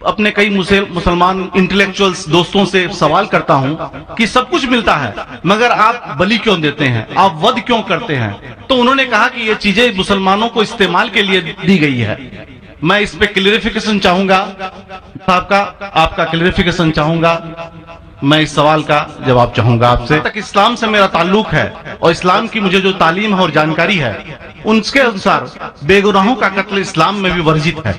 अपने कई मुसलमान इंटेलेक्चुअल्स दोस्तों से सवाल करता हूं कि सब कुछ मिलता है मगर आप बलि क्यों देते हैं, आप वध क्यों करते हैं। तो उन्होंने कहा कि ये चीजें मुसलमानों को इस्तेमाल के लिए दी गई है। मैं इस पे क्लियरिफिकेशन चाहूंगा, आपका क्लियरिफिकेशन चाहूंगा। मैं इस सवाल का जवाब चाहूंगा आपसे। तक इस्लाम से मेरा ताल्लुक है और इस्लाम की मुझे जो तालीम है और जानकारी है उनके अनुसार बेगुनाहों का कत्ल इस्लाम में भी वर्जित है।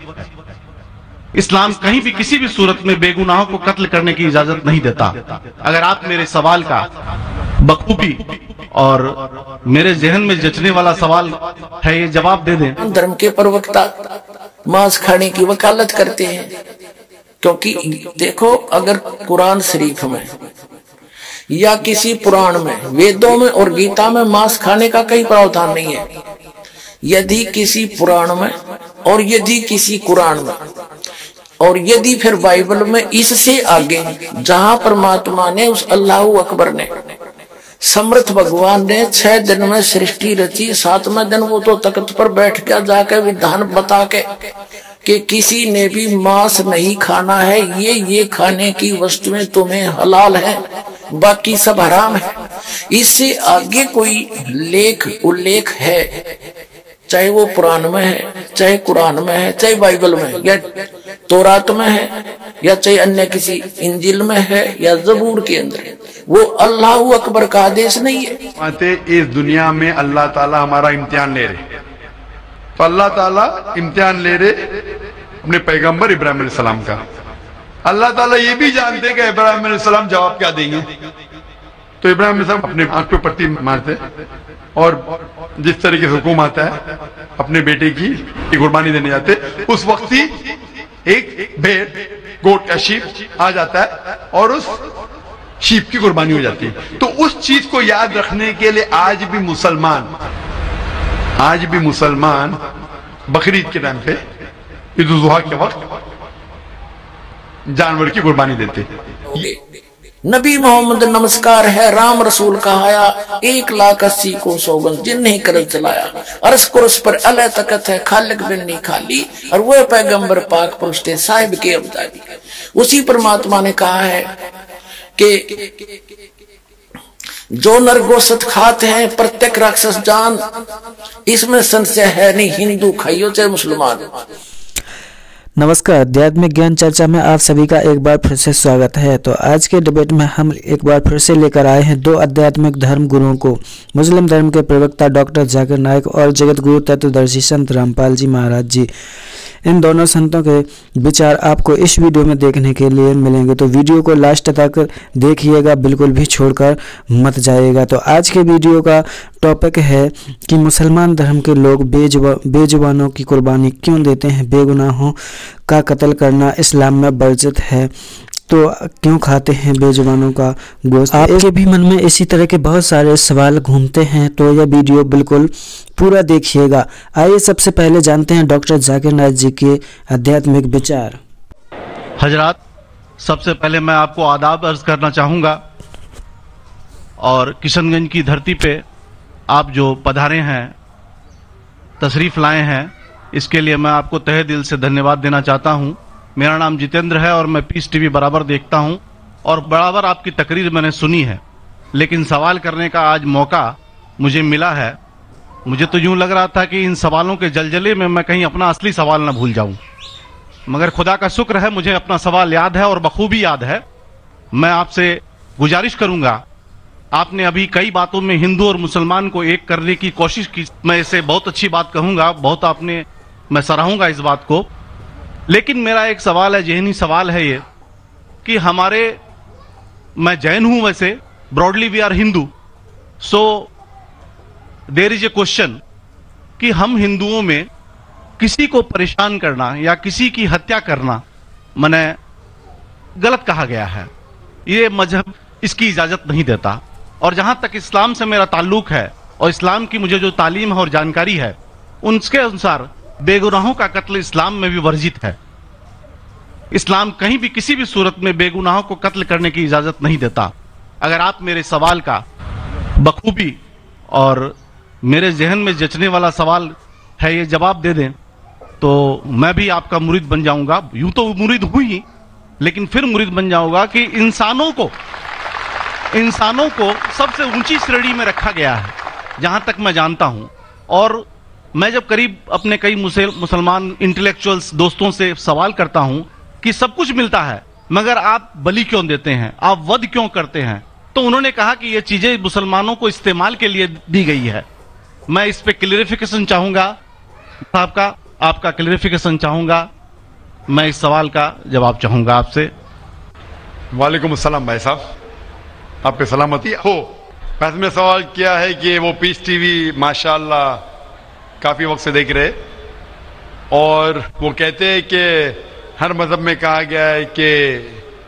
इस्लाम कहीं भी किसी भी सूरत में बेगुनाहों को कत्ल करने की इजाजत नहीं देता। अगर आप मेरे सवाल का बखूबी और मेरे जहन में जचने वाला सवाल है ये जवाब दे दें। धर्म के प्रवक्ता मांस खाने की वकालत करते हैं, क्योंकि देखो अगर कुरान शरीफ में या किसी पुराण में, वेदों में और गीता में मांस खाने का कई प्रावधान नहीं है। यदि किसी पुराण में और यदि किसी कुरान में और यदि फिर बाइबल में इससे आगे जहां परमात्मा ने उस अल्लाह अकबर ने समर्थ भगवान ने 6 दिन में सृष्टि रची, 7वें दिन वो तो तख्त पर बैठ कर जाके विधान बता के कि किसी ने भी मांस नहीं खाना है, ये खाने की वस्तुएं तुम्हें हलाल है, बाकी सब हराम है। इससे आगे कोई उल्लेख है, चाहे वो पुराण में है, चाहे कुरान में है, चाहे बाइबल में है, या तौरात में है, या चाहे अन्य किसी इंजिल में है या जबूर के अंदर है, वो अल्लाह अकबर का आदेश नहीं है। इस दुनिया में अल्लाह ताला हमारा इम्तिहान ले रहे, तो अल्लाह ताला इम्तिहान ले रहे अपने पैगंबर इब्राहिम अलैहिस्सलाम का। अल्लाह ताला ये भी जानते कि इब्राहिम अलैहिस्सलाम जवाब क्या देंगे, तो इब्राहिम अलैहिस्सलाम अपने आंख पे पट्टी मारते और जिस तरीके से हुक्म आता है अपने बेटे की कुर्बानी देने जाते, उस वक्त ही एक भेड़, गोट या शीप आ जाता है और उस शीप की कुर्बानी हो जाती है। तो उस चीज को याद रखने के लिए आज भी मुसलमान बकरीद के टाइम पे, ईद उल जुहा के वक्त जानवर की कुर्बानी देते। नबी मोहम्मद नमस्कार है, राम रसूल कहाया, 1,80,000 को सौगंध जिन नहीं कर चलाया, अरस कुरस पर अल्लाह तकत है, खालिक बिन नहीं खाली, और वह पैगंबर पाक पुरुषते साहिब के अब्दाली। उसी परमात्मा ने कहा है कि जो नरगोशत खाते हैं प्रत्येक राक्षस जान, इसमें संशय है नहीं, हिंदू खाइयो चाहे मुसलमान। नमस्कार, आध्यात्मिक ज्ञान चर्चा में आप सभी का एक बार फिर से स्वागत है। तो आज के डिबेट में हम एक बार फिर से लेकर आए हैं 2 आध्यात्मिक धर्म गुरुओं को, मुस्लिम धर्म के प्रवक्ता डॉक्टर जाकिर नाइक और जगत गुरु तत्वदर्शी संत रामपाल जी महाराज जी। इन दोनों संतों के विचार आपको इस वीडियो में देखने के लिए मिलेंगे, तो वीडियो को लास्ट तक देखिएगा, बिल्कुल भी छोड़कर मत जाइएगा। तो आज के वीडियो का टॉपिक है कि मुसलमान धर्म के लोग बेजुबानों की कुर्बानी क्यों देते हैं, बेगुनाहों का कत्ल करना इस्लाम में वर्जित है, तो क्यों खाते हैं बेजुबानों का गोश्त। आपके भी मन में इसी तरह के बहुत सारे सवाल घूमते हैं, तो यह वीडियो बिल्कुल पूरा देखिएगा। आइए सबसे पहले जानते हैं डॉक्टर जाकिर नाइक जी के आध्यात्मिक विचार। हजरात, सबसे पहले मैं आपको आदाब अर्ज करना चाहूँगा और किशनगंज की धरती पे आप जो पधारे हैं, तशरीफ़ लाए हैं, इसके लिए मैं आपको तहे दिल से धन्यवाद देना चाहता हूं। मेरा नाम जितेंद्र है और मैं पीस टीवी बराबर देखता हूं और बराबर आपकी तकरीर मैंने सुनी है, लेकिन सवाल करने का आज मौका मुझे मिला है। मुझे तो यूं लग रहा था कि इन सवालों के जलजले में मैं कहीं अपना असली सवाल न भूल जाऊं, मगर खुदा का शुक्र है मुझे अपना सवाल याद है और बखूबी याद है। मैं आपसे गुजारिश करूंगा, आपने अभी कई बातों में हिंदू और मुसलमान को एक करने की कोशिश की, मैं इसे बहुत अच्छी बात कहूंगा, बहुत आपने, मैं सराहूंगा इस बात को। लेकिन मेरा एक सवाल है, जहनी सवाल है ये कि मैं जैन हूं, वैसे broadly we are Hindu, so there is a question कि हम हिंदुओं में किसी को परेशान करना या किसी की हत्या करना मने गलत कहा गया है, ये मजहब इसकी इजाजत नहीं देता। और जहां तक इस्लाम से मेरा ताल्लुक है और इस्लाम की मुझे जो तालीम है और जानकारी है उनके अनुसार बेगुनाहों का कत्ल इस्लाम में भी वर्जित है। इस्लाम कहीं भी किसी भी सूरत में बेगुनाहों को कत्ल करने की इजाजत नहीं देता। अगर आप मेरे सवाल का बखूबी और मेरे जहन में जचने वाला सवाल है ये जवाब दे दें, तो मैं भी आपका मुरीद बन जाऊंगा। यूं तो मुरीद हुई, लेकिन फिर मुरीद बन जाऊंगा कि इंसानों को सबसे ऊंची श्रेणी में रखा गया है, जहां तक मैं जानता हूं। और मैं जब करीब अपने कई मुसलमान इंटेलेक्चुअल्स दोस्तों से सवाल करता हूं कि सब कुछ मिलता है, मगर आप बलि क्यों देते हैं, आप वध क्यों करते हैं, तो उन्होंने कहा कि ये चीजें मुसलमानों को इस्तेमाल के लिए दी गई है। मैं इस पे क्लियरिफिकेशन चाहूंगा साहब का, आपका क्लियरिफिकेशन चाहूंगा। मैं इस सवाल का जवाब चाहूंगा आपसे। वालेकुम अस्सलाम भाई साहब, आप पे सलामती हो। वैसे में सवाल किया है कि वो पीस टीवी माशाल्लाह काफी वक्त से देख रहे, और वो कहते हैं कि हर मजहब में कहा गया है कि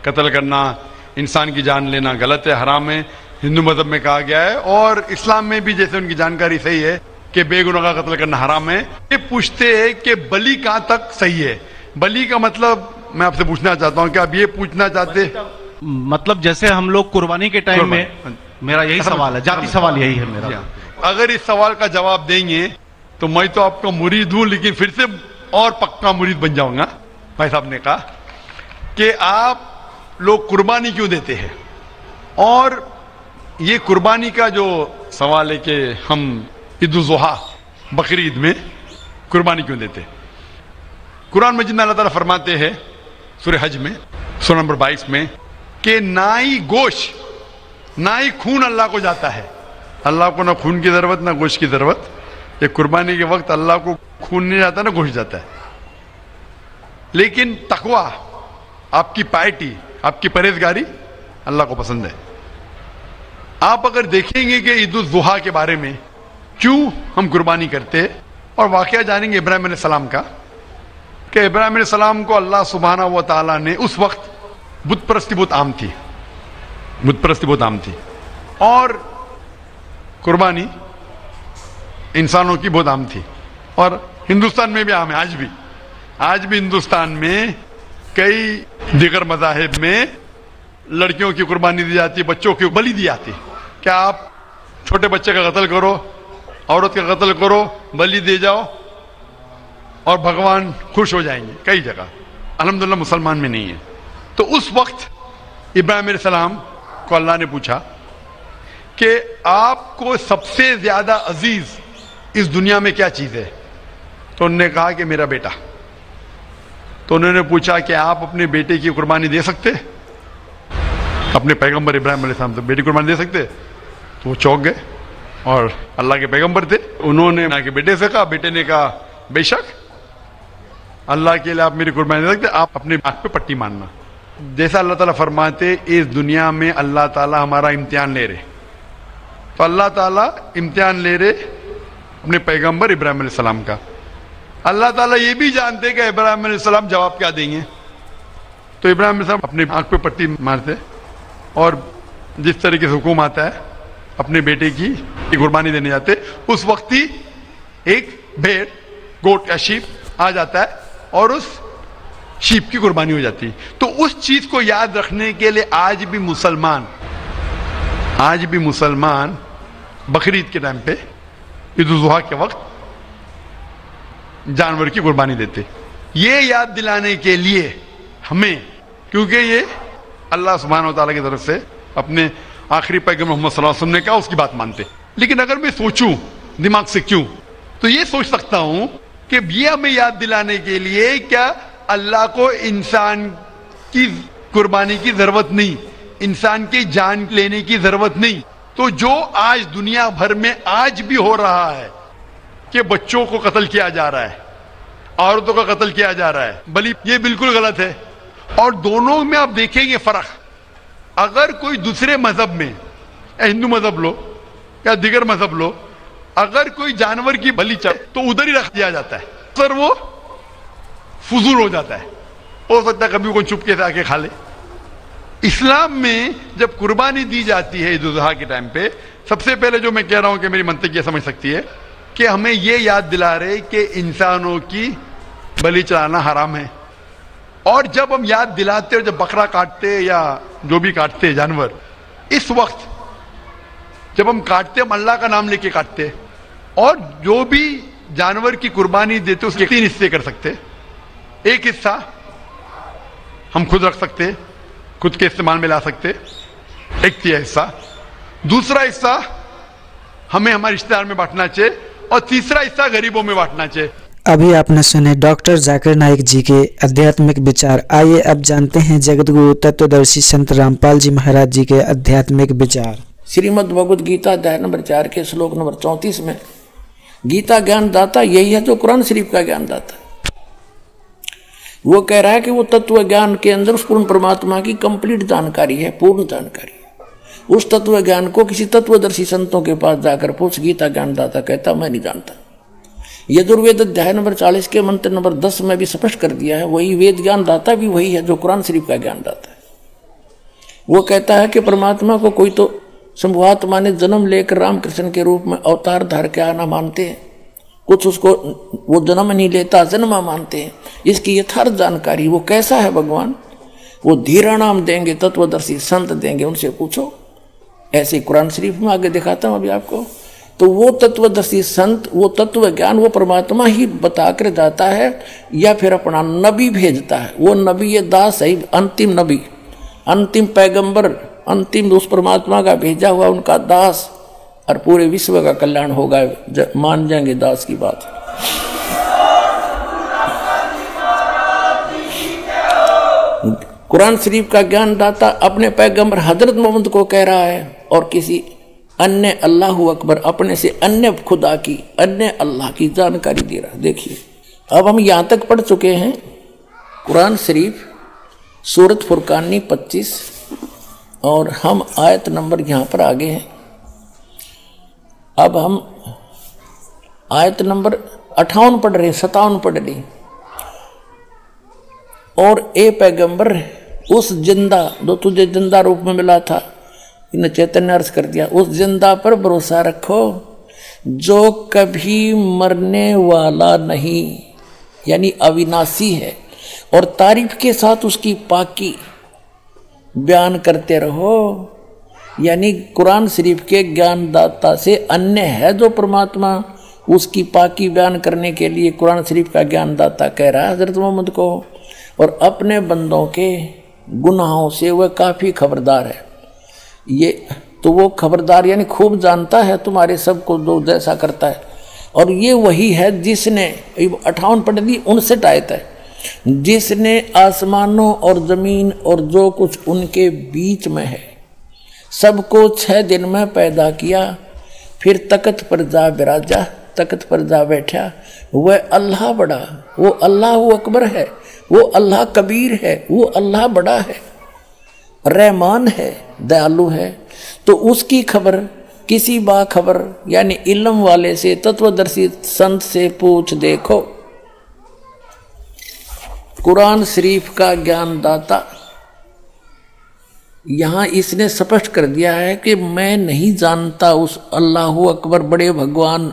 कत्ल करना, इंसान की जान लेना गलत है, हराम है। हिंदू मजहब में कहा गया है और इस्लाम में भी, जैसे उनकी जानकारी सही है, कि बेगुनाह का कत्ल करना हराम है। ये पूछते हैं कि बलि कहां तक सही है। बलि का मतलब मैं आपसे पूछना चाहता हूं कि आप ये पूछना चाहते, मतलब जैसे हम लोग कुर्बानी के टाइम में, मेरा यही सवाल है, जाती सवाल यही है मेरा। अगर इस सवाल का जवाब देंगे तो मैं तो आपका मुरीद हूं, लेकिन फिर से और पक्का मुरीद बन जाऊंगा। भाई साहब ने कहा कि आप लोग कुर्बानी क्यों देते हैं, और ये कुर्बानी का जो सवाल है कि हम ईद उल जुहा, बकरी ईद में कुर्बानी क्यों देते। कुरान मजीद में अल्लाह ताला फरमाते हैं सूरह हज में सूरह नंबर 22 में कि ना ही गोश्त ना ही खून अल्लाह को जाता है। अल्लाह को ना खून की जरूरत ना गोश्त की जरूरत। ये कुर्बानी के वक्त अल्लाह को खून नहीं जाता ना गोश्त जाता है। लेकिन तकवा, आपकी पायटी, आपकी परहेजगारी अल्लाह को पसंद है। आप अगर देखेंगे कि ईद उल जुहा के बारे में क्यों हम कुर्बानी करते हैं, और वाकया जानेंगे इब्राहिम अलैहिस्सलाम का, कि इब्राहिम अलैहिस्सलाम को अल्लाह सुब्हाना व तआला ने, उस वक्त बुत परस्ती बहुत आम थी, बुत परस्ती बहुत आम थी, और कुर्बानी इंसानों की बहुत आम थी, और हिंदुस्तान में भी आम है। आज भी हिंदुस्तान में कई दीगर मज़ाहिब में लड़कियों की कुर्बानी दी जाती है, बच्चों की बलि दी जाती है। क्या आप छोटे बच्चे का कत्ल करो, औरत का कत्ल करो, बलि दे जाओ और भगवान खुश हो जाएंगे। कई जगह अल्हम्दुलिल्लाह मुसलमान में नहीं है। तो उस वक्त इब्राहिम अलैहिस्सलाम को अल्लाह ने पूछा कि आपको सबसे ज्यादा अजीज इस दुनिया में क्या चीज है, तो उन्होंने कहा कि मेरा बेटा। तो उन्होंने पूछा कि आप अपने बेटे की कुर्बानी दे सकते, अपने पैगंबर इब्राहिम अलैहिस्सलाम से बेटी कुर्बानी दे सकते। तो वो चौंक गए, और अल्लाह के पैगंबर थे, उन्होंने ना कि बेटे से कहा, बेटे ने कहा बेशक अल्लाह के लिए आप मेरी कुर्बानी दे सकते, आप अपने आंख पे पट्टी मारना। जैसा अल्लाह ताला फरमाते, इस दुनिया में अल्लाह ताला हमारा इम्तिहान ले रहे, तो अल्लाह ताला इम्तिहान ले रहे अपने पैगंबर इब्राहिम अलैहिस्सलाम का। अल्लाह ताला ये भी जानते कि इब्राहिम अलैहिस्सलाम जवाब क्या देंगे, तो इब्राहिम अलैहिस्सलाम अपने आंख पे पट्टी मारते, और जिस तरीके से हुक्म आता है अपने बेटे की कुर्बानी देने जाते, उस वक्त ही एक भेड़, गोट या शीप आ जाता है और उस शीप की कुर्बानी हो जाती है। तो उस चीज को याद रखने के लिए आज भी मुसलमान बकरीद के टाइम पे, ईद उल जुहा के वक्त जानवर की कुर्बानी देते, ये याद दिलाने के लिए हमें, क्योंकि ये अल्लाह सुब्हानहू व तआला की तरफ से अपने आखिरी पैगंबर मोहम्मद सल्लल्लाहु अलैहि वसल्लम ने कहा, उसकी बात मानते। लेकिन अगर मैं सोचूं दिमाग से क्यों, तो ये सोच सकता हूं कि ये हमें याद दिलाने के लिए क्या अल्लाह को इंसान की कुर्बानी की जरूरत नहीं, इंसान की जान लेने की जरूरत नहीं। तो जो आज दुनिया भर में आज भी हो रहा है कि बच्चों को कत्ल किया जा रहा है, औरतों का कत्ल किया जा रहा है, बल्कि ये बिल्कुल गलत है। और दोनों में आप देखेंगे फर्क। अगर कोई दूसरे मजहब में, या हिंदू मजहब लो या दिगर मजहब लो, अगर कोई जानवर की बलि चाहे तो उधर ही रख दिया जाता है, सर वो फजूल हो जाता है, हो सकता है कभी कोई चुपके से आके खा ले। इस्लाम में जब कुर्बानी दी जाती है ईद उल जुहा के टाइम पे, सबसे पहले जो मैं कह रहा हूं कि मेरी मंतिक ये समझ सकती है कि हमें ये याद दिला रहे कि इंसानों की बलि चढ़ाना हराम है। और जब हम याद दिलाते और जब बकरा काटते या जो भी काटते जानवर, इस वक्त जब हम काटते हम अल्लाह का नाम लेके काटते, और जो भी जानवर की कुर्बानी देते उसके 3 हिस्से कर सकते। एक हिस्सा हम खुद रख सकते, खुद के इस्तेमाल में ला सकते, एक हिस्सा। दूसरा हिस्सा हमें हमारे रिश्तेदार में बांटना चाहिए और तीसरा हिस्सा गरीबों में बांटना चाहिए। अभी आपने सुने डॉक्टर जाकिर नाइक जी के आध्यात्मिक विचार। आइए अब जानते हैं जगत गुरु तत्वदर्शी संत रामपाल जी महाराज जी के आध्यात्मिक विचार। श्रीमद् भगवद गीता अध्याय नंबर 4 के श्लोक नंबर 34 में गीता ज्ञान दाता यही है जो कुरान शरीफ का ज्ञान दाता। वो कह रहा है कि वो तत्व ज्ञान के अंदर उस पूर्ण परमात्मा की कंप्लीट जानकारी है, पूर्ण जानकारी। उस तत्व ज्ञान को किसी तत्वदर्शी संतों के पास जाकर पूछ, गीता ज्ञान दाता कहता मैं नहीं जानता। यजुर्वेद अध्याय नंबर 40 के मंत्र नंबर 10 में भी स्पष्ट कर दिया है, वही वेद ज्ञान दाता भी वही है जो कुरान शरीफ का ज्ञान दाता है। वो कहता है कि परमात्मा को कोई तो शंभुआत्मा ने जन्म लेकर रामकृष्ण के रूप में अवतार धार के आना मानते हैं, कुछ उसको वो जन्म नहीं लेता जन्मा मानते हैं। इसकी यथार्थ जानकारी वो कैसा है भगवान, वो धीरा नाम देंगे, तत्वदर्शी संत देंगे, उनसे पूछो। ऐसे कुरान शरीफ में आगे दिखाता हूं अभी आपको। तो वो तत्वदर्शी संत, वो तत्व ज्ञान वो परमात्मा ही बताकर जाता है या फिर अपना नबी भेजता है। वो नबी ये दास है, अंतिम नबी, अंतिम पैगंबर, अंतिम उस परमात्मा का भेजा हुआ उनका दास, और पूरे विश्व का कल्याण होगा, मान जाएंगे दास की बात। कुरान शरीफ का ज्ञान दाता अपने पैगंबर हजरत मोहम्मद को कह रहा है और किसी अन्य अल्लाह अकबर अपने से अन्य खुदा की, अन्य अल्लाह की जानकारी दे रहा है। देखिए अब हम यहां तक पढ़ चुके हैं कुरान शरीफ सूरत फुरकानी 25 और हम आयत नंबर यहां पर आगे हैं। अब हम आयत नंबर 58 पढ़ रहे हैं, 57 पढ़ ली। और ए पैगंबर उस जिंदा जो तुझे जिंदा रूप में मिला था, इन्हें चैतन्य अर्थ कर दिया, उस जिंदा पर भरोसा रखो जो कभी मरने वाला नहीं, यानी अविनाशी है, और तारीफ के साथ उसकी पाकी बयान करते रहो। यानी कुरान शरीफ के ज्ञानदाता से अन्य है जो परमात्मा, उसकी पाकी बयान करने के लिए कुरान शरीफ का ज्ञानदाता कह रहा है हजरत मोहम्मद को। और अपने बंदों के गुनाहों से वह काफ़ी खबरदार है। ये तो वो खबरदार यानी खूब जानता है तुम्हारे सबको जो जैसा करता है। और ये वही है जिसने 58 पढ़ दी, 59 आयत है, जिसने आसमानों और जमीन और जो कुछ उनके बीच में है सबको 6 दिन में पैदा किया, फिर तख्त पर जा बिराजा, तख्त पर जा बैठा। वह अल्लाह बड़ा, वो अल्लाह अकबर है, वो अल्लाह कबीर है, वो अल्लाह बड़ा है, रहमान है, दयालु है। तो उसकी खबर किसी बाखबर यानी इल्म वाले से, तत्वदर्शी संत से पूछ देखो। कुरान शरीफ का ज्ञानदाता यहां इसने स्पष्ट कर दिया है कि मैं नहीं जानता उस अल्लाह अकबर बड़े भगवान,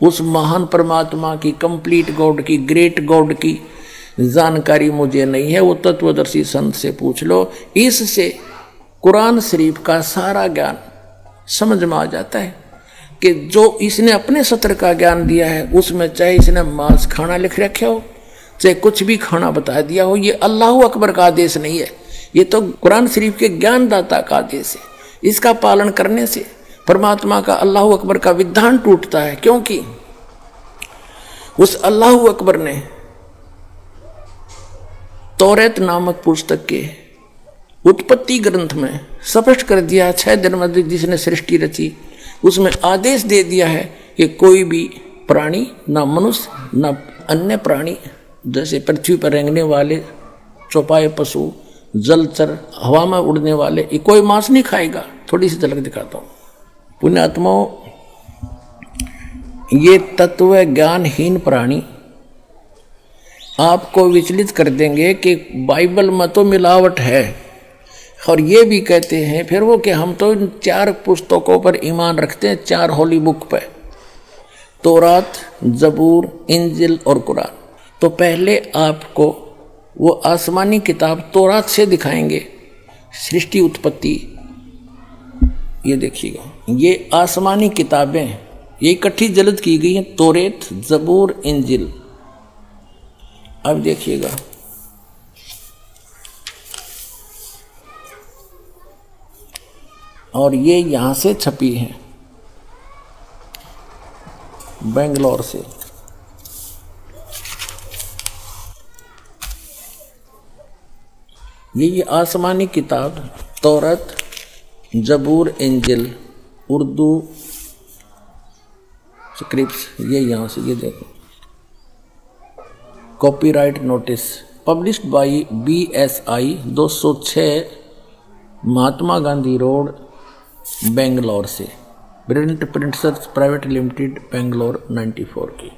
उस महान परमात्मा की, कंप्लीट गॉड की, ग्रेट गॉड की जानकारी मुझे नहीं है। वो तत्वदर्शी संत से पूछ लो। इससे कुरान शरीफ का सारा ज्ञान समझ में आ जाता है कि जो इसने अपने सत्र का ज्ञान दिया है उसमें चाहे इसने मांस खाना लिख रखा हो, चाहे कुछ भी खाना बता दिया हो, ये अल्लाह अकबर का आदेश नहीं है, ये तो कुरान शरीफ के ज्ञानदाता का आदेश है। इसका पालन करने से परमात्मा का, अल्लाह अकबर का विधान टूटता है, क्योंकि उस अल्लाह अकबर ने तौरेत नामक पुस्तक के उत्पत्ति ग्रंथ में स्पष्ट कर दिया, 6 दिन में जिसने सृष्टि रची उसमें आदेश दे दिया है कि कोई भी प्राणी, ना मनुष्य ना अन्य प्राणी, जैसे पृथ्वी पर रेंगने वाले चौपाए पशु, जलचर, हवा में उड़ने वाले, ये कोई मांस नहीं खाएगा। थोड़ी सी झलक दिखाता हूँ। पुण्यात्माओं, ये तत्व ज्ञानहीन प्राणी आपको विचलित कर देंगे कि बाइबल में तो मिलावट है, और ये भी कहते हैं फिर वो कि हम तो इन 4 पुस्तकों पर ईमान रखते हैं, 4 होली बुक पे, तौरात, जबूर, इंजिल और कुरान। तो पहले आपको वो आसमानी किताब तौरात से दिखाएंगे सृष्टि उत्पत्ति। ये देखिएगा, ये आसमानी किताबें ये इकट्ठी जल्द की गई है, तौरेत, जबूर, इंजिल। अब देखिएगा, और ये यहां से छपी है, बेंगलोर से। ये आसमानी किताब तौरत, जबूर, इंजिल, उर्दू स्क्रिप्ट्स, ये यहां से, ये देखो, copyright notice, published by BSI 206 Mahatma Gandhi road, Bangalore से, प्रिंटर्स प्राइवेट लिमिटेड, बेंगलोर 94 की।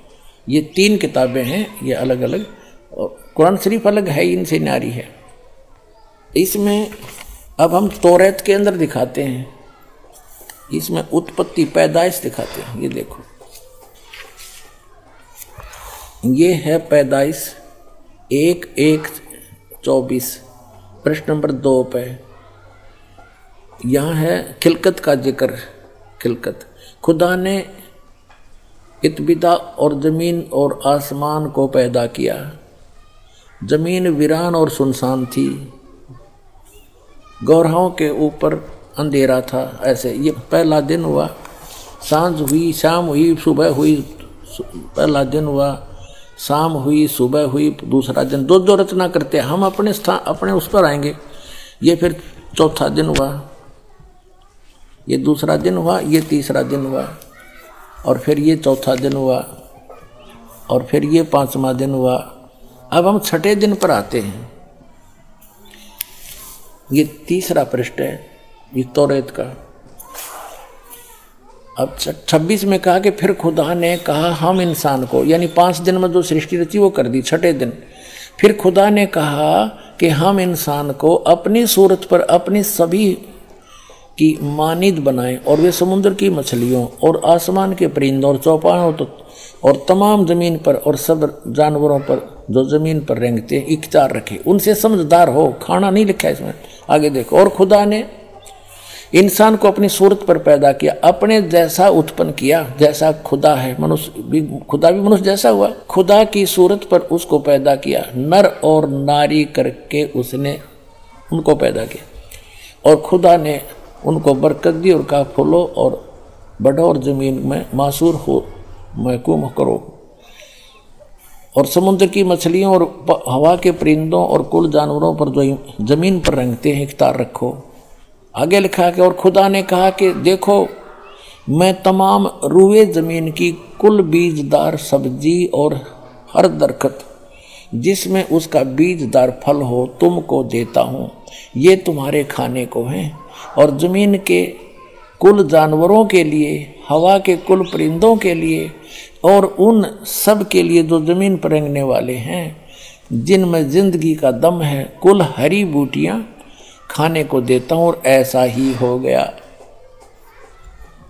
ये 3 किताबें हैं, ये अलग अलग, और कुरान शरीफ अलग है, इनसे न्यारी है। इसमें अब हम तौरेत के अंदर दिखाते हैं, इसमें उत्पत्ति, पैदाइश दिखाते हैं। ये देखो, ये है पैदाइश 1:1:24, प्रश्न नंबर 2 पे। यहाँ है खिलकत का जिक्र। खिलकत, खुदा ने इत्बिदा और जमीन और आसमान को पैदा किया। जमीन वीरान और सुनसान थी, गौरवों के ऊपर अंधेरा था। ऐसे ये पहला दिन हुआ, सांझ हुई, शाम हुई, सुबह हुई। पहला दिन हुआ, शाम हुई, सुबह हुई, दूसरा दिन। दो रचना करते हैं हम, अपने स्थान, अपने उस पर आएंगे। ये फिर चौथा दिन हुआ, ये दूसरा दिन हुआ, ये तीसरा दिन हुआ, और फिर ये चौथा दिन हुआ, और फिर ये 5वां दिन हुआ। अब हम छठे दिन पर आते हैं। ये तीसरा पृष्ठ है, ये तौरेत का। अब 26 में कहा कि फिर खुदा ने कहा हम इंसान को, यानी 5 दिन में जो सृष्टि रची वो कर दी। छठे दिन फिर खुदा ने कहा कि हम इंसान को अपनी सूरत पर अपनी सभी की मानिद बनाएं, और वे समुद्र की मछलियों और आसमान के परिंदों और चौपायों और तमाम जमीन पर और सब जानवरों पर जो जमीन पर रेंगते हैं इख्तियार रखे। उनसे समझदार हो। खाना नहीं लिखा है इसमें, आगे देखो। और खुदा ने इंसान को अपनी सूरत पर पैदा किया, अपने जैसा उत्पन्न किया, जैसा खुदा है। मनुष्य भी, खुदा भी मनुष्य जैसा हुआ। खुदा की सूरत पर उसको पैदा किया, नर और नारी करके उसने उनको पैदा किया। और खुदा ने उनको बरकत दी और कहा फूलो और बढ़ो और जमीन में मासूर हो, महकूम करो, और समुद्र की मछलियों और हवा के परिंदों और कुल जानवरों पर जो जमीन पर रेंगते हैं इख्तियार रखो। आगे लिखा कि और खुदा ने कहा कि देखो मैं तमाम रूए जमीन की कुल बीजदार सब्जी और हर दरख्त जिसमें उसका बीजदार फल हो तुमको देता हूँ। ये तुम्हारे खाने को हैं, और जमीन के कुल जानवरों के लिए, हवा के कुल परिंदों के लिए, और उन सब के लिए जो जमीन पर रेंगने वाले हैं, जिनमें जिंदगी का दम है, कुल हरी बूटियां खाने को देता हूं। और ऐसा ही हो गया।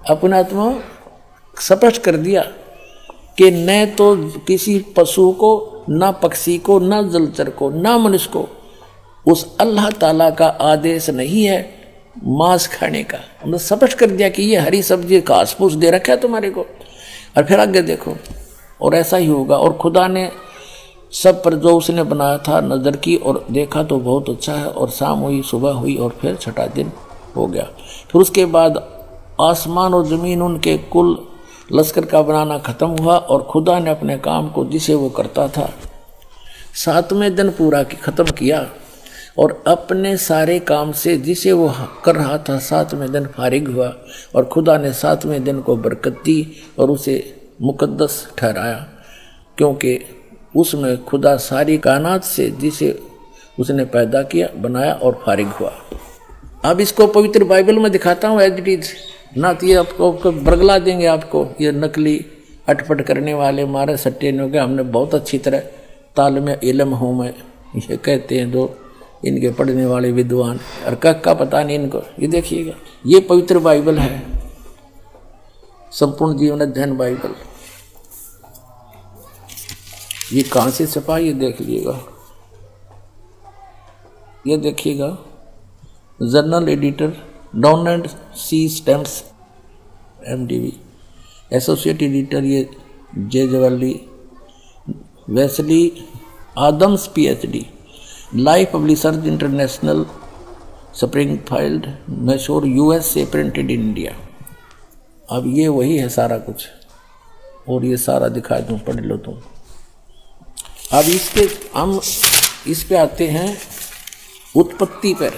अपना आत्मा स्पष्ट कर दिया कि न तो किसी पशु को, न पक्षी को, न जलचर को, न मनुष्य को उस अल्लाह ताला का आदेश नहीं है मांस खाने का। हमने स्पष्ट कर दिया कि ये हरी सब्जी घास फूस दे रखा है तुम्हारे को। और फिर आगे देखो, और ऐसा ही होगा। और खुदा ने सब पर जो उसने बनाया था नजर की और देखा तो बहुत अच्छा है। और शाम हुई, सुबह हुई, और फिर छठा दिन हो गया। फिर उसके बाद आसमान और जमीन उनके कुल लश्कर का बनाना खत्म हुआ, और खुदा ने अपने काम को जिसे वो करता था 7वें दिन पूरा खत्म किया, और अपने सारे काम से जिसे वो कर रहा था 7वें दिन फारिग हुआ। और खुदा ने 7वें दिन को बरकत दी और उसे मुकद्दस ठहराया, क्योंकि उसमें खुदा सारी कायनात से जिसे उसने पैदा किया, बनाया और फारिग हुआ। अब इसको पवित्र बाइबल में दिखाता हूँ एज इट इज, ना तो ये आपको बरगला देंगे आपको, ये नकली अटपट करने वाले मारे सट्टे ने हो गए। हमने बहुत अच्छी तरह तालमे इल्म हूँ मैं, ये कहते हैं जो इनके पढ़ने वाले विद्वान, और का पता नहीं इनको। ये देखिएगा, ये पवित्र बाइबल है, संपूर्ण जीवन अध्ययन बाइबल। ये कहाँ से छपा ये देख लीजिएगा। ये देखिएगा, general editor Donald C Stamps MDV। Associate editor ये जे जवाली, Wesley Adams PhD, life publishers international, Springfield, Missouri, USA, printed in India. अब ये वही है सारा कुछ, और ये सारा दिखा दूं, पढ़ लो तुम। अब इसके हम इस पे आते हैं उत्पत्ति पर।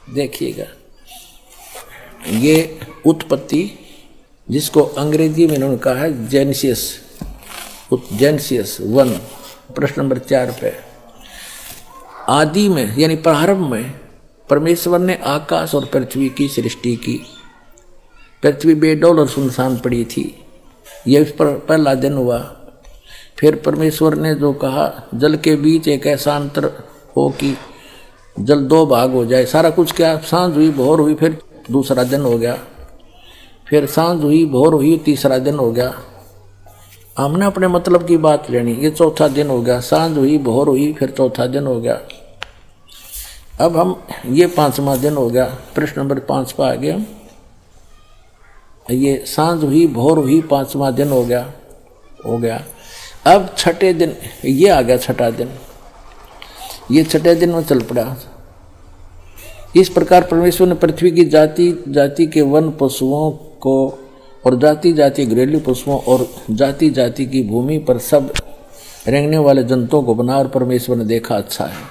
देखिएगा, ये उत्पत्ति जिसको अंग्रेजी में इन्होंने कहा है जेनेसिस, जेनेसिस 1 प्रश्न नंबर 4 पे। आदि में यानी प्रारंभ में परमेश्वर ने आकाश और पृथ्वी की सृष्टि की। पृथ्वी बेडौल और सुनसान पड़ी थी, यह इस पर पहला दिन हुआ। फिर परमेश्वर ने जो कहा, जल के बीच एक ऐसा अंतर हो कि जल 2 भाग हो जाए। सारा कुछ क्या, सांझ हुई, भोर हुई, फिर दूसरा दिन हो गया। फिर सांझ हुई, भोर हुई, तीसरा दिन हो गया। हमने अपने मतलब की बात लेनी, ये चौथा दिन हो गया। सांझ हुई, भोर हुई, फिर चौथा दिन हो गया। अब हम ये 5वां दिन हो गया। प्रश्न नंबर 5 पर आ गए हम। ये सांझ हुई, भोर हुई, 5वां दिन हो गया। अब छठे दिन ये आ गया, छठा दिन। ये छठे दिन में चल पड़ा। इस प्रकार परमेश्वर ने पृथ्वी की जाति जाति के वन पशुओं को और जाति जाति घरेलू पशुओं और जाति जाति की भूमि पर सब रेंगने वाले जंतुओं को बना, और परमेश्वर ने देखा अच्छा है।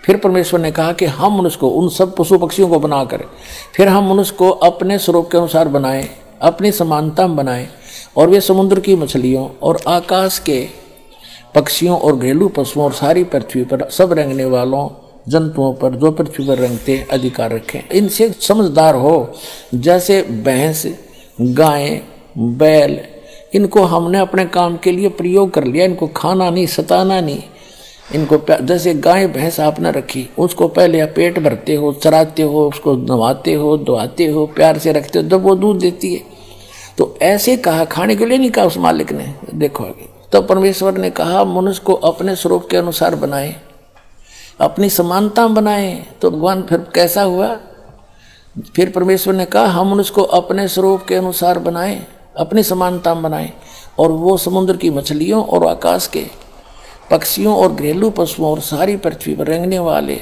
फिर परमेश्वर ने कहा कि हम मनुष्य को, उन सब पशु पक्षियों को बना कर फिर हम मनुष्य को अपने स्वरूप के अनुसार बनाएं, अपनी समानता में बनाएं, और वे समुद्र की मछलियों और आकाश के पक्षियों और घरेलू पशुओं और सारी पृथ्वी पर सब रेंगने वालों जंतुओं पर जो पृथ्वी पर रेंगते अधिकार रखें। इनसे समझदार हो, जैसे भैंस, गाय, बैल, इनको हमने अपने काम के लिए प्रयोग कर लिया। इनको खाना नहीं, सताना नहीं। इनको जैसे गाय भैंस आपने रखी, उसको पहले पेट भरते हो, चराते हो, उसको नहवाते हो, धोआते हो, प्यार से रखते हो, जब वो दूध देती है। तो ऐसे कहा, खाने के लिए नहीं कहा उस मालिक ने। देखो आगे, तो परमेश्वर ने कहा मनुष्य को अपने स्वरूप के अनुसार बनाए, अपनी समानता बनाए। तो भगवान फिर कैसा हुआ? फिर परमेश्वर ने कहा हम मनुष्य को अपने स्वरूप के अनुसार बनाए, अपनी समानता बनाए, और वो समुद्र की मछलियों और आकाश के पक्षियों और घरेलू पशुओं और सारी पृथ्वी पर रेंगने वाले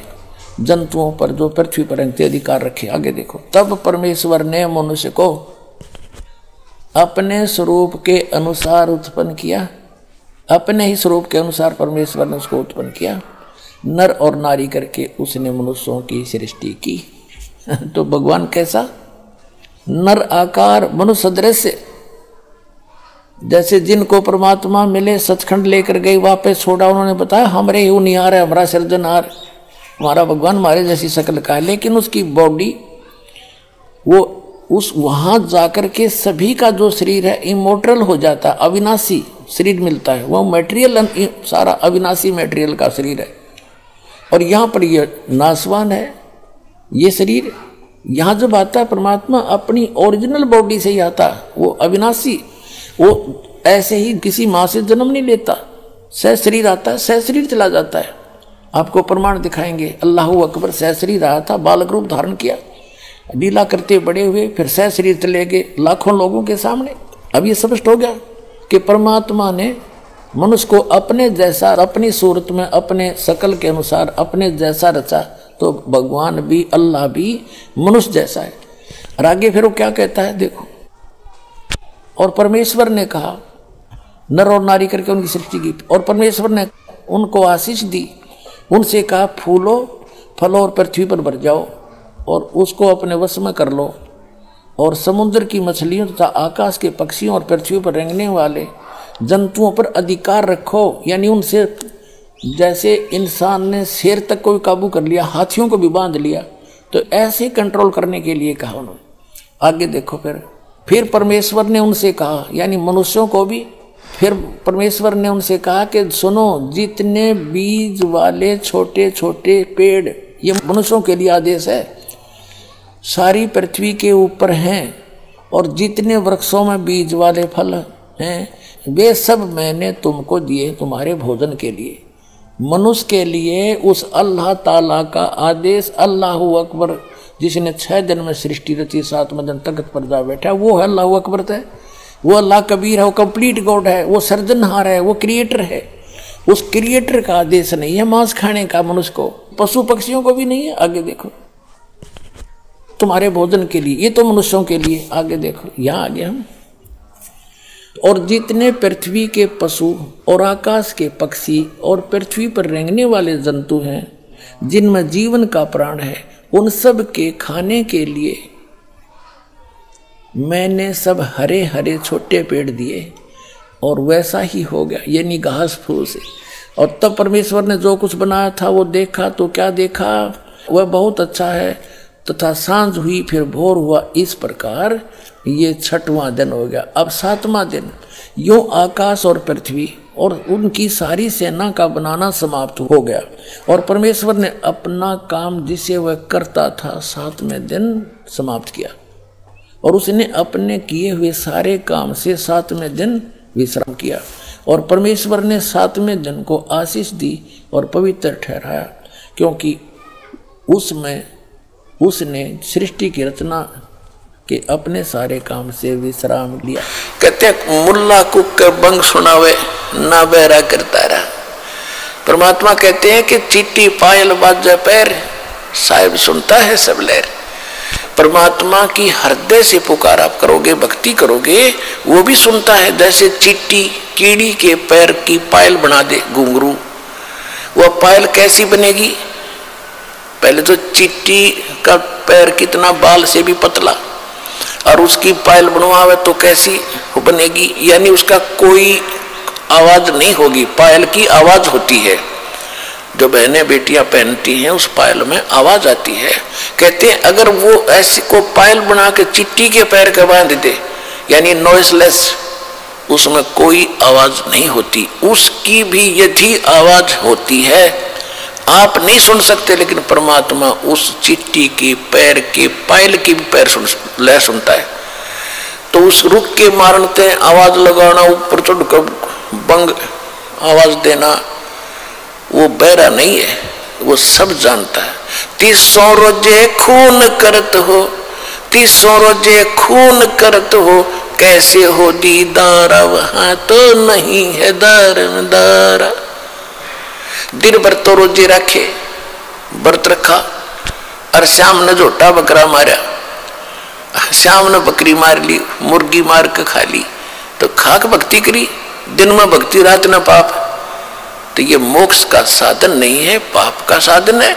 जंतुओं पर जो पृथ्वी पर रेंगते अधिकार रखे। आगे देखो, तब परमेश्वर ने मनुष्य को अपने स्वरूप के अनुसार उत्पन्न किया। अपने ही स्वरूप के अनुसार परमेश्वर ने उसको उत्पन्न किया, नर और नारी करके उसने मनुष्यों की सृष्टि की। तो भगवान कैसा? नर आकार, मनुष्य सदृश। जैसे जिनको परमात्मा मिले, सचखंड लेकर गए, वापस छोड़ा, उन्होंने बताया हमरे ही निहार है, हमारा सृजनहार, हमारा भगवान हमारे जैसी शक्ल का है। लेकिन उसकी बॉडी, वो उस वहां जाकर के सभी का जो शरीर है इमोर्टल हो जाता है, अविनाशी शरीर मिलता है। वो मटेरियल सारा अविनाशी मटेरियल का शरीर है, और यहाँ पर ये नाशवान है ये शरीर। यहाँ जब आता है परमात्मा अपनी ओरिजिनल बॉडी से ही आता है, वो अविनाशी। वो ऐसे ही किसी माँ से जन्म नहीं लेता, सह शरीर आता है, सह शरीर चला जाता है। आपको प्रमाण दिखाएंगे। अल्लाह अकबर सह शरीर आया था, बालक रूप धारण किया, लीला करते बड़े हुए, फिर सह शरीर चले गए लाखों लोगों के सामने। अब ये स्पष्ट हो गया कि परमात्मा ने मनुष्य को अपने जैसा, अपनी सूरत में, अपने शकल के अनुसार अपने जैसा रचा। तो भगवान भी, अल्लाह भी मनुष्य जैसा है। और आगे फिर वो क्या कहता है देखो, और परमेश्वर ने कहा नर और नारी करके उनकी सृष्टि की, और परमेश्वर ने उनको आशीष दी, उनसे कहा फूलो फलो और पृथ्वी पर भर जाओ और उसको अपने वश में कर लो, और समुद्र की मछलियों तथा आकाश के पक्षियों और पृथ्वी पर रेंगने वाले जंतुओं पर अधिकार रखो। यानी उनसे, जैसे इंसान ने शेर तक को भी काबू कर लिया, हाथियों को भी बांध लिया, तो ऐसे कंट्रोल करने के लिए कहा उन्होंने। आगे देखो, फिर परमेश्वर ने उनसे कहा, यानी मनुष्यों को भी, फिर परमेश्वर ने उनसे कहा कि सुनो, जितने बीज वाले छोटे छोटे पेड़, ये मनुष्यों के लिए आदेश है, सारी पृथ्वी के ऊपर हैं, और जितने वृक्षों में बीज वाले फल हैं वे सब मैंने तुमको दिए तुम्हारे भोजन के लिए। मनुष्य के लिए उस अल्लाह ताला का आदेश, अल्लाह अकबर, जिसने 6 दिन में सृष्टि रची, 7वें दिन तख्त पर जा बैठा, वो है अल्लाह अकबर है। वो अल्लाह कबीर है, वो कंप्लीट गॉड है, वो सर्जनहार है, वो क्रिएटर है। उस क्रिएटर का आदेश नहीं है मांस खाने का मनुष्य को, पशु पक्षियों को भी नहीं है। आगे देखो, तुम्हारे भोजन के लिए, ये तो मनुष्यों के लिए। आगे देखो, यहां आगे हम, और जितने पृथ्वी के पशु और आकाश के पक्षी और पृथ्वी पर रेंगने वाले जंतु हैं, जिनमें जीवन का प्राण है, उन सब के खाने के लिए मैंने सब हरे हरे छोटे पेड़ दिए, और वैसा ही हो गया, यानी घास फूस से। और तब परमेश्वर ने जो कुछ बनाया था वो देखा, तो क्या देखा, वह बहुत अच्छा है। तथा सांझ हुई, फिर भोर हुआ, इस प्रकार ये 6वां दिन हो गया। अब 7वां दिन। यूं आकाश और पृथ्वी और उनकी सारी सेना का बनाना समाप्त हो गया, और परमेश्वर ने अपना काम जिसे वह करता था 7वें दिन समाप्त किया, और उसने अपने किए हुए सारे काम से 7वें दिन विश्राम किया। और परमेश्वर ने 7वें दिन को आशीष दी और पवित्र ठहराया, क्योंकि उसमें उसने सृष्टि की रचना के अपने सारे काम से विश्राम लिया। कहते मुल्ला कुकर बंग सुनावे ना बहरा करता रहा। परमात्मा कहते हैं कि चीटी पायल बाजे पैर, साहिब सुनता है सब लहर। परमात्मा की हृदय से पुकार आप करोगे, भक्ति करोगे, वो भी सुनता है। जैसे चीटी कीड़ी के पैर की पायल बना दे घुंघरू, वह पायल कैसी बनेगी? पहले तो चीटी का पैर कितना बाल से भी पतला, और उसकी पायल बनवावे तो कैसी बनेगी? यानी उसका कोई आवाज नहीं होगी, पायल की आवाज होती है। जो बहनें बेटियां पहनती हैं उस पायल में आवाज आती है। कहते हैं अगर वो ऐसी को पायल बना के चिट्टी के पैर के बांध दे, यानी नॉइसलेस, उसमें कोई आवाज नहीं होती। उसकी भी यदि आवाज होती है आप नहीं सुन सकते, लेकिन परमात्मा उस चिट्टी की पैर के पायल की भी पैर लय सुनता है। तो उस रुक के मारते आवाज लगाना, ऊपर चढ़कर बंग आवाज देना, वो बहरा नहीं है, वो सब जानता है। 300 रोजे खून करत हो, 300 रोजे खून करत हो, कैसे हो दीदारा, वहां तो नहीं है दारा। दिन भर तो रोजे रखे, व्रत रखा, और श्याम ने झोटा बकरा मारा, श्याम ने बकरी मार ली, मुर्गी मार के खा ली, तो खाक भक्ति करी, दिन में भक्ति रात न पाप। तो ये मोक्ष का साधन नहीं है, पाप का साधन है।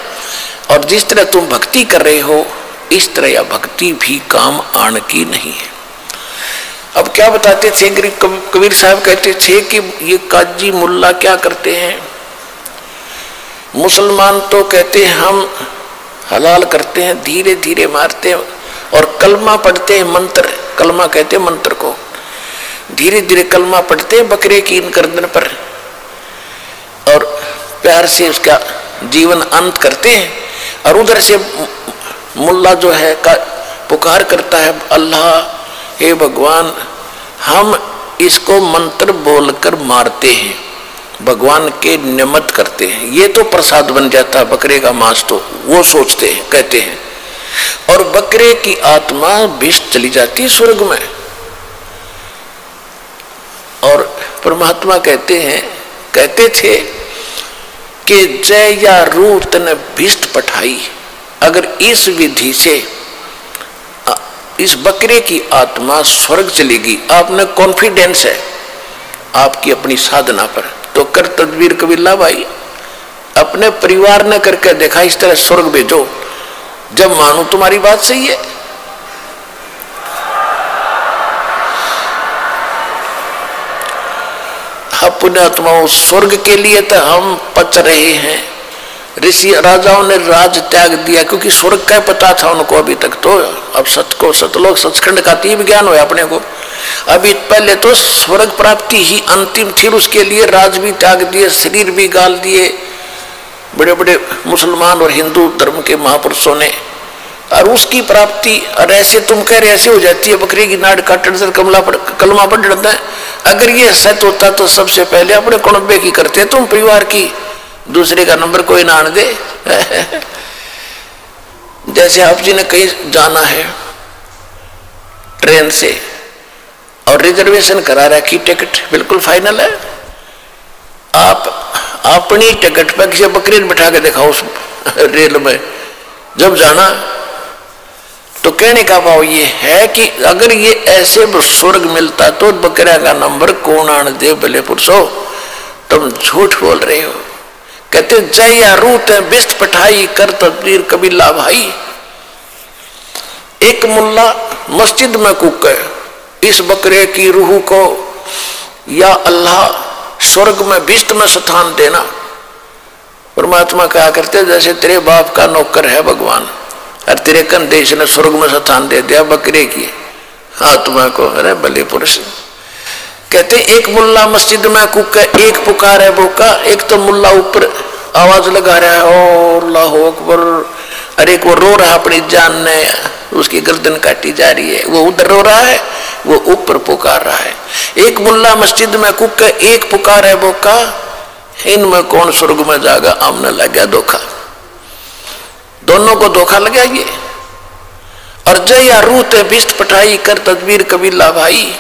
और जिस तरह तुम भक्ति कर रहे हो, इस तरह यह भक्ति भी काम आने की नहीं है। अब क्या बताते थे कबीर साहब, कहते थे कि ये काजी मुल्ला क्या करते हैं, मुसलमान तो कहते हैं हम हलाल करते हैं, धीरे धीरे मारते हैं, और कलमा पढ़ते हैं, मंत्र, कलमा कहते हैं मंत्र को, धीरे धीरे कलमा पढ़ते हैं बकरे की इन गर्दन पर, और प्यार से उसका जीवन अंत करते हैं। और उधर से मुल्ला जो है का पुकार करता है, अल्लाह हे भगवान, हम इसको मंत्र बोलकर मारते हैं, भगवान के निमित्त करते हैं, ये तो प्रसाद बन जाता है बकरे का मांस, तो वो सोचते हैं, कहते हैं। और बकरे की आत्मा विष चली जाती है स्वर्ग में। और परमात्मा कहते हैं, कहते थे कि जय या रूत ने भिष्ट पठाई, अगर इस विधि से इस बकरे की आत्मा स्वर्ग चलेगी, आपने कॉन्फिडेंस है आपकी अपनी साधना पर, तो कर तदबीर कबीला भाई, अपने परिवार ने करके देखा, इस तरह स्वर्ग भेजो, जब मानो तुम्हारी बात सही है। पुण्यात्माओं, स्वर्ग के लिए तो हम पच रहे हैं। ऋषि राजाओं ने राज त्याग दिया, क्योंकि स्वर्ग का पता था उनको अभी तक। तो अब सतलोक सचखंड का तीव्र ज्ञान हो अपने को। अभी पहले तो स्वर्ग प्राप्ति ही अंतिम थी, उसके लिए राज भी त्याग दिए, शरीर भी गाल दिए बड़े बड़े मुसलमान और हिंदू धर्म के महापुरुषों ने, और उसकी प्राप्ति। और ऐसे तुम कह रहे ऐसे हो जाती है, बकरी की नाड़ काटने से कलमा पढ़ जाता है। अगर ये सत्य होता तो सबसे पहले अपने कुणबे की करते तुम, परिवार की, दूसरे का नंबर कोई ना आने दे। जैसे आप जी ने कहीं जाना है ट्रेन से, और रिजर्वेशन करा रखी, टिकट बिल्कुल फाइनल है। आप अपनी टिकट पर किसी बकरी बिठा के दिखाओ उस रेल में जब जाना, तो कहने का भाव ये है कि अगर ये ऐसे स्वर्ग मिलता तो बकरिया का नंबर कौन आन दे भले पुरुषो, तुम झूठ बोल रहे हो। कहते जया रूत है बिस्त पठाई कर तदबीर कबीला भाई। एक मुल्ला मस्जिद में कूके इस बकरे की रूह को या अल्लाह स्वर्ग में बिस्त में स्थान देना। परमात्मा कहा करते जैसे तेरे बाप का नौकर है भगवान और तेरे कंधे इसने स्वर्ग में स्थान दे दिया बकरे की आत्मा को। अरे भले पुरुष। कहते एक मुल्ला मस्जिद में कूके एक पुकार है भूखा, एक तो मुल्ला ऊपर आवाज लगा रहा है ओ अल्लाह अकबर, अरे एक वो रो रहा अपनी जान ने, उसकी गर्दन काटी जा रही है, वो उधर रो रहा है, वो ऊपर पुकार रहा है। एक मुल्ला मस्जिद में कूके एक पुकार है भूखा, इनमें कौन स्वर्ग में जागा। आमने लग गया धोखा, दोनों को धोखा लगा ये। और जया रूते बिस्त पठाई कर तदबीर कबीला भाई।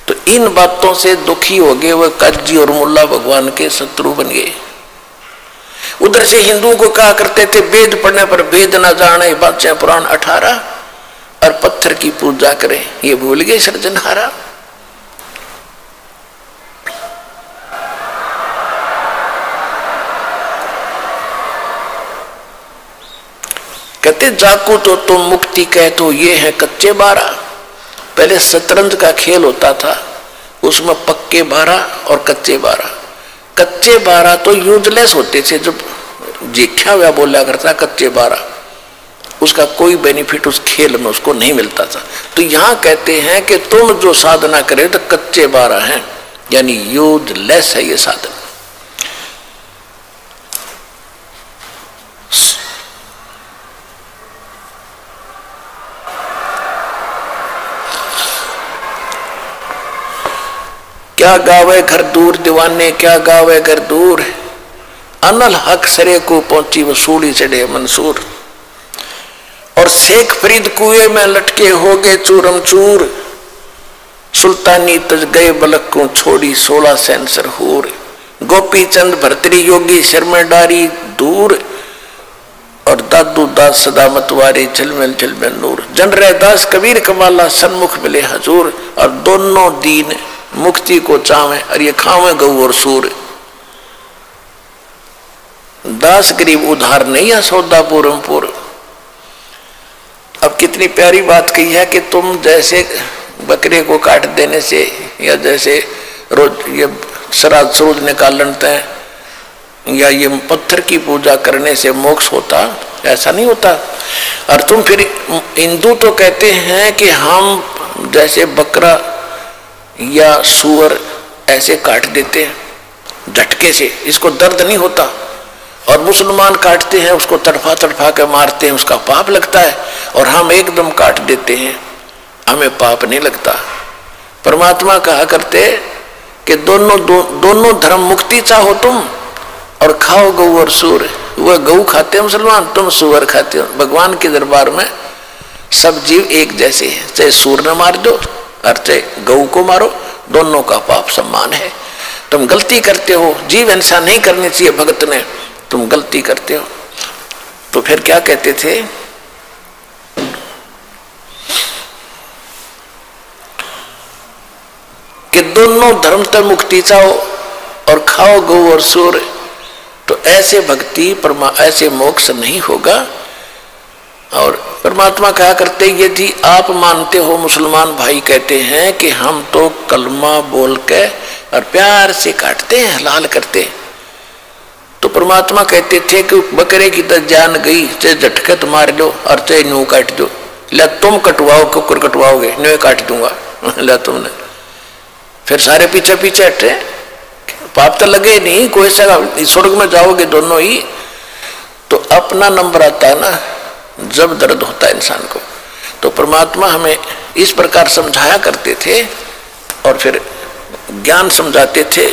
तो इन बातों से दुखी हो गए वह काजी और मुल्ला भगवान के शत्रु बन गए। उधर से हिंदुओं को कहा करते थे वेद पढ़ने पर वेद न जाने, बादशाह पुराण 18, और पत्थर की पूजा करें, ये भूल गए सृजनहारा। कहते जाको तो तुम मुक्ति कह तो ये है कच्चे 12। पहले शतरंज का खेल होता था, उसमें पक्के 12 और कच्चे 12। कच्चे 12 तो यूजलेस होते थे, जब जीख्या हुआ बोला करता कच्चे 12, उसका कोई बेनिफिट उस खेल में उसको नहीं मिलता था। तो यहां कहते हैं कि तुम जो साधना करे तो कच्चे 12 हैं, यानी यूजलेस है ये साधना। क्या गावे घर दूर दीवाने, क्या गावे घर दूर, अनल हक सरे को पहुंची वसूली चढ़े मंसूर। और शेख फरीद कुएं में लटके हो गए चूरम चूर, सुल्तानी तज गए बलक को छोड़ी 16 सेंसर हूर। गोपी चंद भरतरी योगी सिर में डारी दूर, और दादू दास सदा मतवारे झलमिल झलमिल नूर। जन रह दास कबीर कमाला सन्मुख मिले हजूर, और दोनों दीन मुक्ति को चावे और ये खावे गऊ और सूर। दास गरीब उधार नहीं है सौदा पूरम पूर। अब कितनी प्यारी बात कही है कि तुम जैसे बकरे को काट देने से या जैसे रोज ये श्राद्ध सरोज निकालने हैं या ये पत्थर की पूजा करने से मोक्ष होता, ऐसा नहीं होता। और तुम फिर हिंदू तो कहते हैं कि हम जैसे बकरा या सूअर ऐसे काट देते हैं झटके से, इसको दर्द नहीं होता। और मुसलमान काटते हैं उसको तड़फा तड़फा के मारते हैं, उसका पाप लगता है। और हम एकदम काट देते हैं, हमें पाप नहीं लगता। परमात्मा कहा करते कि दोनों धर्म मुक्ति चाहो तुम और खाओ गऊ और सूर। वह गऊ खाते हैं मुसलमान, तुम सूअर खाते हो। भगवान के दरबार में सब जीव एक जैसे हैं, चाहे सूर न मार दो और चाहे गऊ को मारो, दोनों का पाप समान है। तुम गलती करते हो, जीव हिंसा नहीं करनी चाहिए भगत ने, तुम गलती करते हो। तो फिर क्या कहते थे कि दोनों धर्म तक मुक्ति चाहो और खाओ गऊ और सूर। तो ऐसे भक्ति ऐसे मोक्ष नहीं होगा। और परमात्मा कहा करते यदि आप मानते हो, मुसलमान भाई कहते हैं कि हम तो कलमा बोल के और प्यार से काटते हैं, हलाल करते हैं, तो परमात्मा कहते थे कि बकरे की तो जान गई, चाहे झटके तो मार लो और चाहे न्यू काट दो। ला तुम कटवाओ, कुकुर कटवाओगे, न्यू काट दूंगा। ला तुमने फिर सारे पीछे पीछे हटे, पाप तो लगे नहीं, कोई सा स्वर्ग में जाओगे दोनों ही। तो अपना नंबर आता है ना जब दर्द होता है इंसान को। तो परमात्मा हमें इस प्रकार समझाया करते थे और फिर ज्ञान समझाते थे।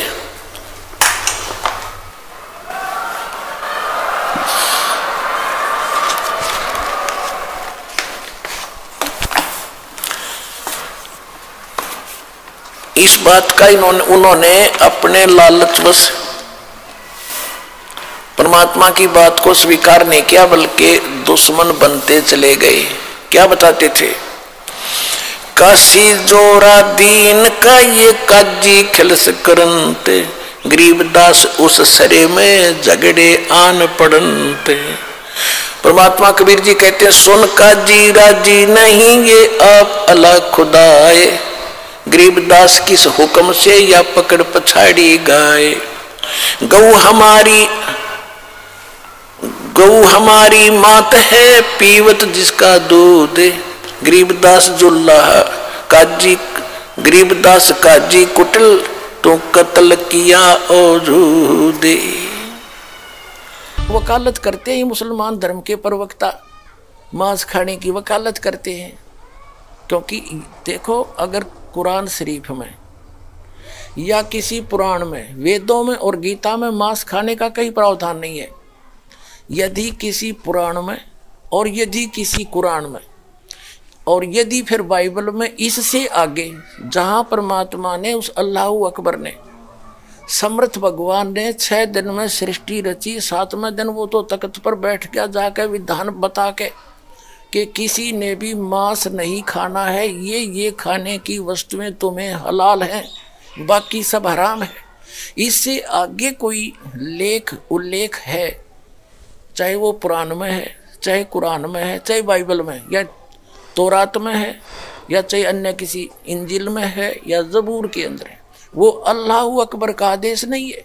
इस बात का उन्होंने अपने लालचवश परमात्मा की बात को स्वीकार नहीं किया, बल्कि दुश्मन बनते चले गए। क्या बताते थे? काशी जोरा दीन का ये काजी खिलस करनते, गरीबदास उस सरे में झगड़े आन पड़नते। परमात्मा कबीर जी कहते हैं, सुन काजी राजी नहीं ये आप अल्लाह खुदाए, गरीबदास किस हुक्म से या पकड़ पछाड़ी गाए। गऊ हमारी मात है पीवत जिसका दूध, गरीबदास जुल्लाह काजी, गरीबदास काजी कुटल तो कत्ल किया औजूदे। वकालत करते हैं मुसलमान धर्म के प्रवक्ता, मांस खाने की वकालत करते हैं। क्योंकि देखो, अगर कुरान शरीफ में या किसी पुराण में, वेदों में और गीता में मांस खाने का कहीं प्रावधान नहीं है। यदि किसी पुराण में और यदि किसी कुरान में और यदि फिर बाइबल में, इससे आगे जहां परमात्मा ने, उस अल्लाह अकबर ने, समर्थ भगवान ने 6 दिन में सृष्टि रची, 7वें दिन वो तो तख्त पर बैठ गया जाकर विधान बता के कि किसी ने भी मांस नहीं खाना है, ये खाने की वस्तुएं तुम्हें हलाल हैं, बाकी सब हराम है। इससे आगे कोई लेख उल्लेख है, चाहे वो पुराण में है, चाहे कुरान में है, चाहे बाइबल में या तौरात में है, या चाहे अन्य किसी इंजिल में है या ज़बूर के अंदर है, वो अल्लाह अकबर का आदेश नहीं है,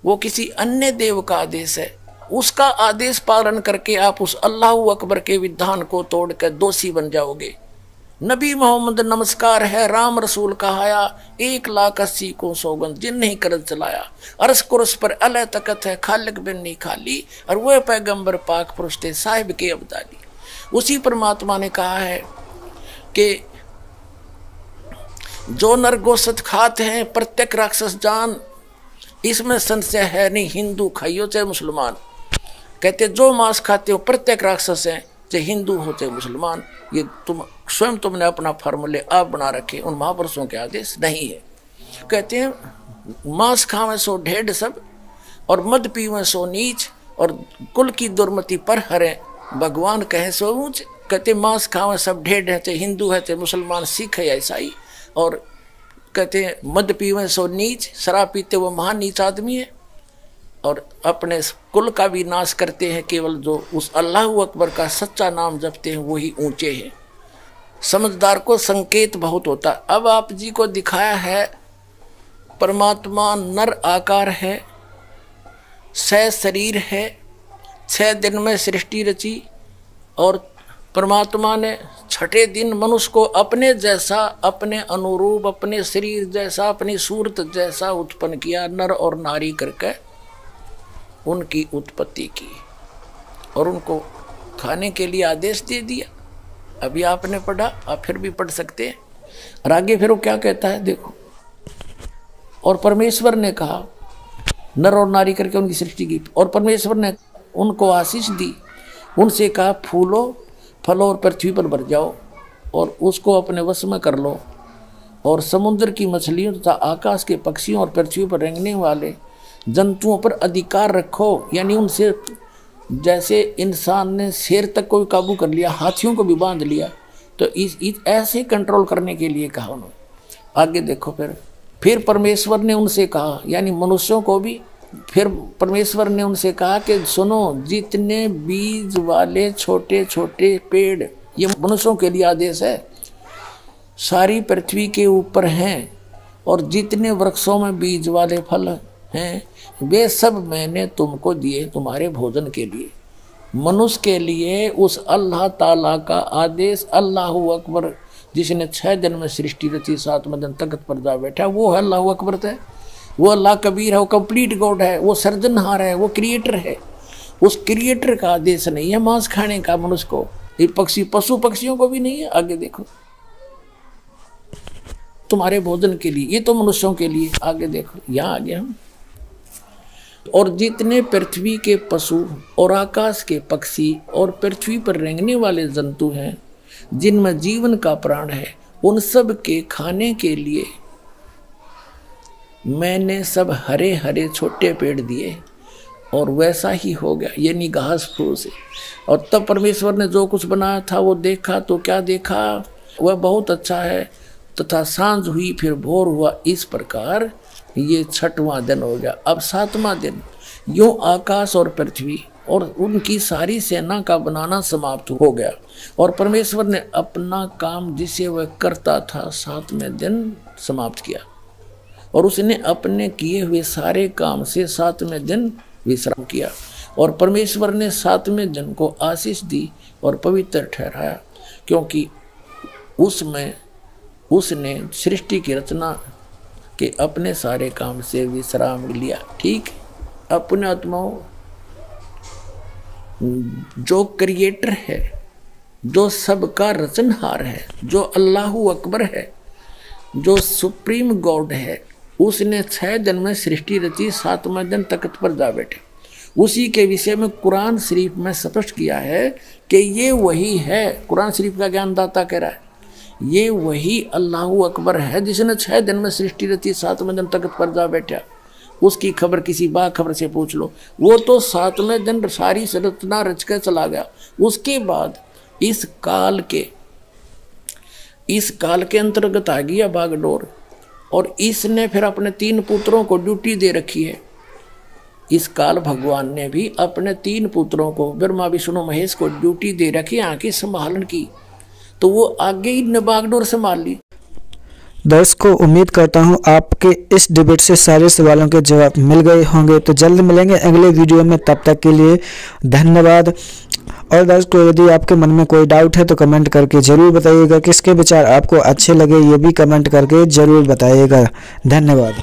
वो किसी अन्य देव का आदेश है। उसका आदेश पालन करके आप उस अल्लाह अकबर के विधान को तोड़कर दोषी बन जाओगे। नबी मोहम्मद नमस्कार है, राम रसूल कहाया, 1,80,000 को सौगंध जिन नहीं करत चलाया, अरस कुरस पर अल तकत है, खालिक बिन नहीं खाली, और वह पैगंबर पाक पुरुष थे साहिब के अब्दाली। उसी परमात्मा ने कहा है कि जो नर गोश्त खाते हैं प्रत्येक राक्षस जान, इसमें संशय है नहीं, हिंदू खाइयो चाहे मुसलमान। कहते जो मांस खाते हो प्रत्येक राक्षस हैं, चाहे हिंदू हो चाहे मुसलमान। ये तुमने अपना फार्मूले आप बना रखे, उन महापुरुषों के आदेश नहीं है। कहते हैं मांस खावे सो ढेढ़ सब, और मद पीवे सो नीच, और कुल की दुर्मति पर हरे भगवान कहे सो ऊंच। कहते मांस खावे सब ढेढ़ है, चाहे हिंदू है चाहे मुसलमान, सिख है या ईसाई। और कहते हैं मद पीवे सो नीच, शराब पीते वो महान नीच आदमी है, और अपने कुल का भी नाश करते हैं। केवल जो उस अल्लाह अकबर का सच्चा नाम जपते हैं वही ऊंचे हैं। समझदार को संकेत बहुत होता। अब आप जी को दिखाया है परमात्मा नर आकार है, 6 शरीर है, 6 दिन में सृष्टि रची, और परमात्मा ने 6ठे दिन मनुष्य को अपने जैसा, अपने अनुरूप, अपने शरीर जैसा, अपनी सूरत जैसा उत्पन्न किया, नर और नारी करके उनकी उत्पत्ति की, और उनको खाने के लिए आदेश दे दिया। अभी आपने पढ़ा, आप फिर भी पढ़ सकते हैं। और आगे फिर वो क्या कहता है देखो, और परमेश्वर ने कहा, नर और नारी करके उनकी सृष्टि की, और परमेश्वर ने उनको आशीष दी, उनसे कहा फूलो फलो और पृथ्वी पर भर जाओ, और उसको अपने वश में कर लो, और समुद्र की मछलियों तथा आकाश के पक्षियों और पृथ्वी पर रेंगने वाले जंतुओं पर अधिकार रखो। यानी उनसे, जैसे इंसान ने शेर तक को भी काबू कर लिया, हाथियों को भी बांध लिया, तो इस ऐसे कंट्रोल करने के लिए कहा उन्होंने। आगे देखो, फिर परमेश्वर ने उनसे कहा, यानी मनुष्यों को भी, फिर परमेश्वर ने उनसे कहा कि सुनो, जितने बीज वाले छोटे छोटे पेड़, ये मनुष्यों के लिए आदेश है, सारी पृथ्वी के ऊपर हैं, और जितने वृक्षों में बीज वाले फल हैं, वे सब मैंने तुमको दिए तुम्हारे भोजन के लिए। मनुष्य के लिए उस अल्लाह ताला का आदेश, अल्लाह अकबर, जिसने 6 दिन में सृष्टि रची, 7वें दिन तख्त पर जा बैठा, वो है अल्लाह अकबर है, वो अल्लाह कबीर है, वो कंप्लीट गॉड है, वो सर्जनहार है, वो क्रिएटर है। उस क्रिएटर का आदेश नहीं है मांस खाने का मनुष्य को, ये पशु पक्षियों को भी नहीं है। आगे देखो, तुम्हारे भोजन के लिए, ये तो मनुष्यों के लिए। आगे देखो, यहाँ आगे हम, और जितने पृथ्वी के पशु और आकाश के पक्षी और पृथ्वी पर रेंगने वाले जंतु हैं, जिनमें जीवन का प्राण है, उन सब के खाने के लिए मैंने सब हरे हरे छोटे पेड़ दिए और वैसा ही हो गया, ये नहीं घास फूस है। और तब परमेश्वर ने जो कुछ बनाया था वो देखा तो क्या देखा, वह बहुत अच्छा है। तथा सांझ हुई फिर भोर हुआ, इस प्रकार ये 6वां दिन हो गया। अब 7वां दिन यूं आकाश और पृथ्वी और उनकी सारी सेना का बनाना समाप्त हो गया। और परमेश्वर ने अपना काम जिसे वह करता था 7वें दिन समाप्त किया। और उसने अपने किए हुए सारे काम से 7वें दिन विश्राम किया। और परमेश्वर ने 7वें दिन को आशीष दी और पवित्र ठहराया, क्योंकि उसमें उसने सृष्टि की रचना के अपने सारे काम से विश्राम लिया। ठीक, अपने आत्माओं, जो क्रिएटर है, जो सबका रचनहार है, जो अल्लाहु अकबर है, जो सुप्रीम गॉड है, उसने 6 दिन में सृष्टि रची, 7वें दिन तख्त पर जा बैठे। उसी के विषय में कुरान शरीफ में स्पष्ट किया है कि ये वही है। कुरान शरीफ का ज्ञानदाता कह रहा है ये वही अल्लाहु अकबर है जिसने 6 दिन में सृष्टि रची, 7वें दिन तख्त पर जा बैठा। उसकी खबर किसी बाखबर से पूछ लो, वो तो 7वें दिन सारी रचना रच के चला गया। उसके बाद इस काल के अंतर्गत आ गया बागडोर, और इसने फिर अपने 3 पुत्रों को ड्यूटी दे रखी है। इस काल भगवान ने भी अपने 3 पुत्रों को, ब्रह्मा विष्णु महेश को ड्यूटी दे रखी आंखें संभालन की, तो वो आगे ही ने बागडोर संभाल ली। दर्शकों, उम्मीद करता हूं आपके इस डिबेट से सारे सवालों के जवाब मिल गए होंगे। तो जल्द मिलेंगे अगले वीडियो में, तब तक के लिए धन्यवाद। और दर्शकों, यदि आपके मन में कोई डाउट है तो कमेंट करके जरूर बताइएगा। किसके विचार आपको अच्छे लगे ये भी कमेंट करके जरूर बताइएगा। धन्यवाद।